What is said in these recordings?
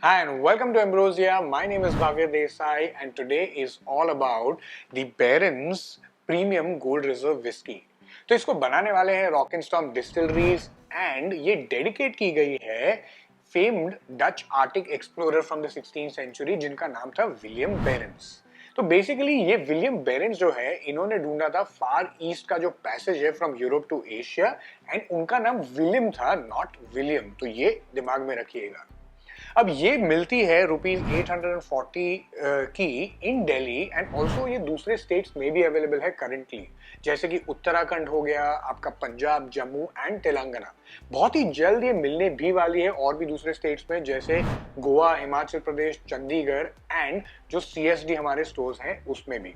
Hi and welcome to Ambrosia. My name is Bhavya Desai and today is all about the Barron's Premium Gold Reserve Whiskey. तो इसको बनाने वाले हैं rock and storm distilleries and ये dedicate की गई है famed Dutch Arctic explorer from the 16th century जिनका नाम था विलियम बेरेंस। तो बेसिकली ये विलियम बेरेंस जो है इन्होंने ढूंढा था फार ईस्ट का जो पैसेज है from Europe to Asia and उनका नाम विलियम था, नॉट विलियम। तो ये दिमाग में रखिएगा। अब ये मिलती है ₹840 की इन दिल्ली एंड ऑल्सो ये दूसरे स्टेट्स में भी अवेलेबल है करंटली, जैसे कि उत्तराखंड हो गया, आपका पंजाब, जम्मू एंड तेलंगाना। बहुत ही जल्द ये मिलने भी वाली है और भी दूसरे स्टेट्स में जैसे गोवा, हिमाचल प्रदेश, चंडीगढ़ एंड जो सीएसडी हमारे स्टोर्स हैं उसमें भी।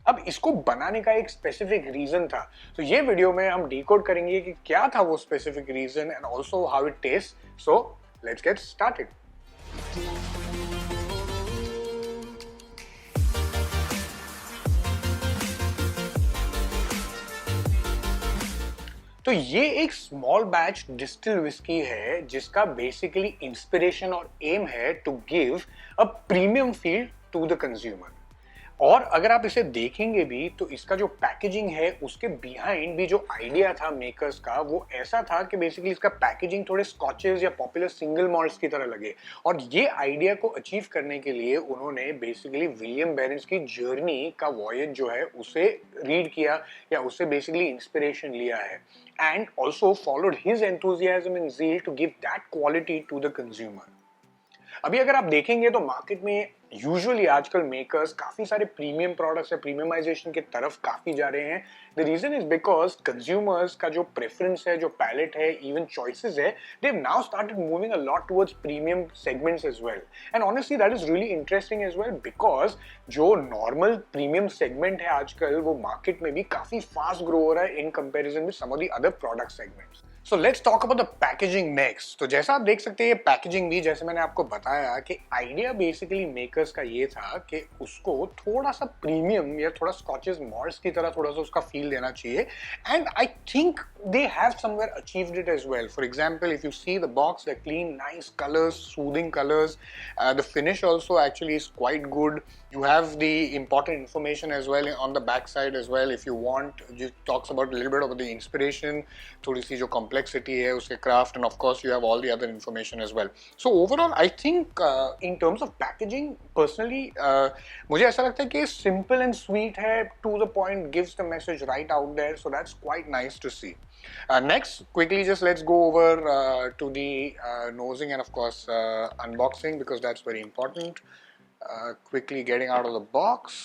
अब इसको बनाने का एक स्पेसिफिक रीजन था, तो ये वीडियो में हम डिकोड करेंगे कि क्या था वो specific reason and also how it taste. So let's get started. तो ये एक स्मॉल बैच डिस्टिल विस्की है जिसका बेसिकली इंस्पिरेशन और एम है to give a premium feel to the consumer. और अगर आप इसे देखेंगे भी तो इसका जो पैकेजिंग है उसके बिहाइंड भी जो आइडिया था मेकर्स का वो ऐसा था कि बेसिकली इसका पैकेजिंग थोड़े स्कॉचेस या पॉपुलर सिंगल मॉल्ट्स की तरह लगे। और ये आइडिया को अचीव करने के लिए उन्होंने बेसिकली विलियम बेरेंस की जर्नी का वॉयज जो है उसे रीड किया या उससे बेसिकली इंस्पिरेशन लिया है and also followed his enthusiasm and zeal to give that quality to the consumer. अभी अगर आप देखेंगे तो मार्केट में यूजुअली आजकल मेकर्स काफी सारे प्रीमियम प्रोडक्ट्स या प्रीमियमाइजेशन की तरफ काफी जा रहे हैं। The reason is because consumers का जो प्रेफरेंस है, जो पैलेट है, इवन चॉइसेस है, they have now started moving a lot towards premium segments as well. And honestly that is really interesting as well because जो नॉर्मल प्रीमियम सेगमेंट है आजकल वो मार्केट में भी काफी फास्ट ग्रो हो रहा है in comparison with some of the other product segments. So let's talk about the packaging next. तो जैसा आप देख सकते हैं ये पैकेजिंग भी जैसे मैंने आपको बताया कि आइडिया बेसिकली मेकर्स का ये था कि उसको थोड़ा सा प्रीमियम या थोड़ा स्कॉचेस मॉल्ट्स की तरह थोड़ा सा उसका फील देना चाहिए and I think they have somewhere achieved it as well. For example, if you see the box, they're clean, nice colors, soothing colors. The finish also actually is quite good. You have the important information as well on the back side as well if you want. It talks about a little bit about the inspiration, थोड़ी सी जो complexity है उसके craft, and of course you have all the other information as well. So overall I think in terms of packaging personally मुझे ऐसा लगता है कि simple and sweet है, to the point, gives the message right out there, so that's quite nice to see. Next, quickly just let's go over to the nosing and of course unboxing because that's very important. Quickly getting out of the box.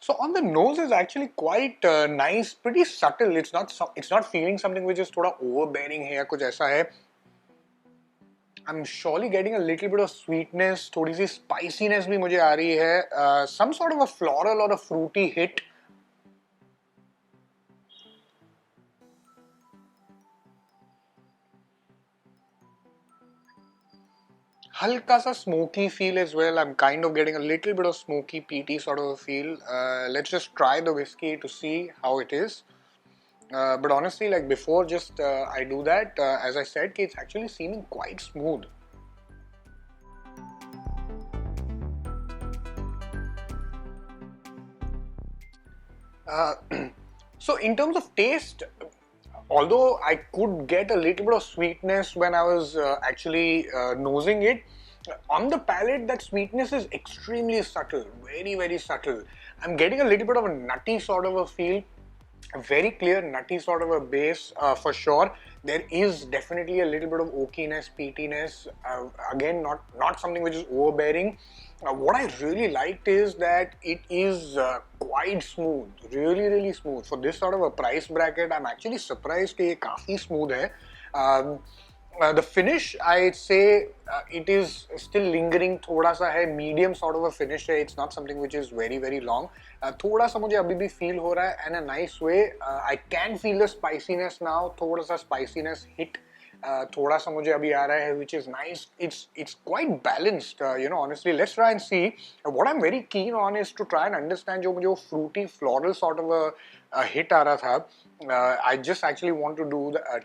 So on the nose is actually quite nice, pretty subtle. It's not feeling something which is थोड़ा overbearing है या कुछ ऐसा है. I'm surely getting a little bit of sweetness, थोड़ी सी spiciness भी मुझे आ रही है, some sort of a floral or a fruity hit. हल्का सा smoky feel as well. I'm kind of getting a little bit of smoky peaty sort of a feel. Let's just try the whiskey to see how it is. But honestly, like before just I do that, as I said, it's actually seeming quite smooth. So in terms of taste, although I could get a little bit of sweetness when I was actually nosing it, on the palate that sweetness is extremely subtle, very very subtle. I'm getting a little bit of a nutty sort of a feel, a very clear nutty sort of a base for sure. There is definitely a little bit of oakiness, peatiness, again not something which is overbearing. What I really liked is that it is quite smooth, really smooth. For this sort of a price bracket, I'm actually surprised कि ये काफी smooth है. The finish, I'd say it is still lingering, थोड़ा सा है, medium sort of a finish है. It's not something which is very long. थोड़ा सा मुझे अभी भी feel हो रहा है in a nice way. I can feel the spiciness now, थोड़ा सा spiciness hit थोड़ा सा मुझे अभी आ रहा है which is nice. It's quite balanced, honestly. Let's try and see. What I'm very keen on is to try and understand जो मुझे वो fruity floral sort of a hit आ रहा था. I just actually want to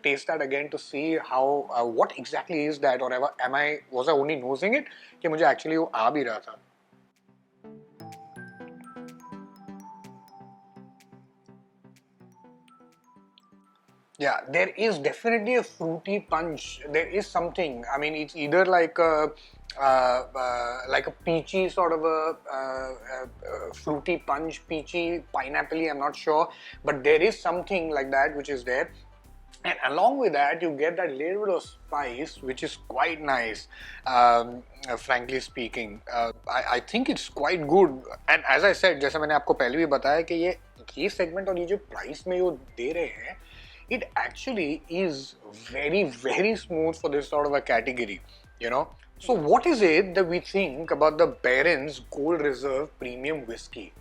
taste that again to see how what exactly is that, or was I only nosing it कि मुझे actually वो आ भी रहा था. Yeah, there is definitely a fruity punch. There is something. I mean, it's either like a peachy sort of a fruity punch, peachy, pineapple-y, I'm not sure, but there is something like that which is there. And along with that, you get that little bit of spice, which is quite nice, frankly speaking. I think it's quite good. And as I said, जैसे मैंने आपको पहले भी बताया कि ये segment और ये जो price में वो दे रहे हैं, it actually is very, very smooth for this sort of a category, you know. So what is it that we think about the Barron's Gold Reserve Premium Whiskey?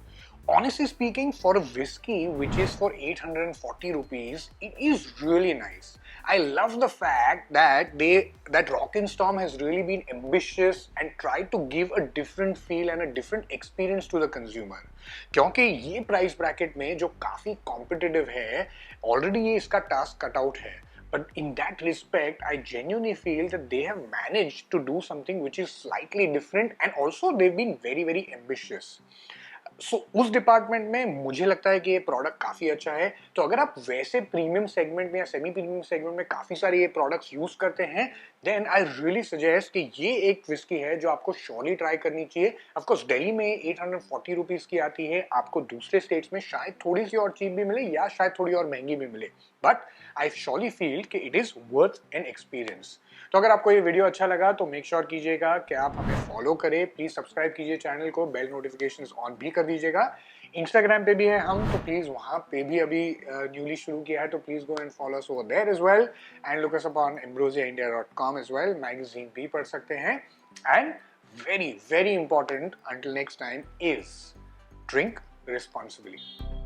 Honestly speaking, for a whiskey which is for 840 rupees, it is really nice. I love the fact that Rock'n'Storm has really been ambitious and tried to give a different feel and a different experience to the consumer. क्योंकि ये price bracket में जो काफी competitive है, already ये इसका task cut out है. But in that respect, I genuinely feel that they have managed to do something which is slightly different, and also they've been very, very ambitious. उस department में मुझे लगता है कि ये प्रोडक्ट काफी अच्छा है. तो अगर आप वैसे प्रीमियम सेगमेंट में या सेमी प्रीमियम सेगमेंट में काफी सारे ये प्रोडक्ट्स यूज करते हैं, देन आई रियली सजेस्ट कि ये एक विस्की है जो आपको श्योरली ट्राई करनी चाहिए. ऑफ कोर्स दिल्ली में 840 रुपीस की आती है, आपको दूसरे स्टेट्स में शायद थोड़ी सी और चीप भी मिले या शायद थोड़ी और महंगी भी मिले, बट आई श्योरली फील कि it is worth an experience. तो अगर आपको ये वीडियो अच्छा लगा तो मेक श्योर कीजिएगा कि आप हमें फॉलो करें, प्लीज सब्सक्राइब कीजिए चैनल को, बेल नोटिफिकेशंस ऑन भी कर दीजिएगा. इंस्टाग्राम पे भी है हम, तो प्लीज वहां पे भी अभी न्यूली शुरू किया है, तो please go and follow us over there as well, and look us up on ambrosiaindia.com as well. Magazine भी पढ़ सकते हैं. And very very important until next time is drink responsibly.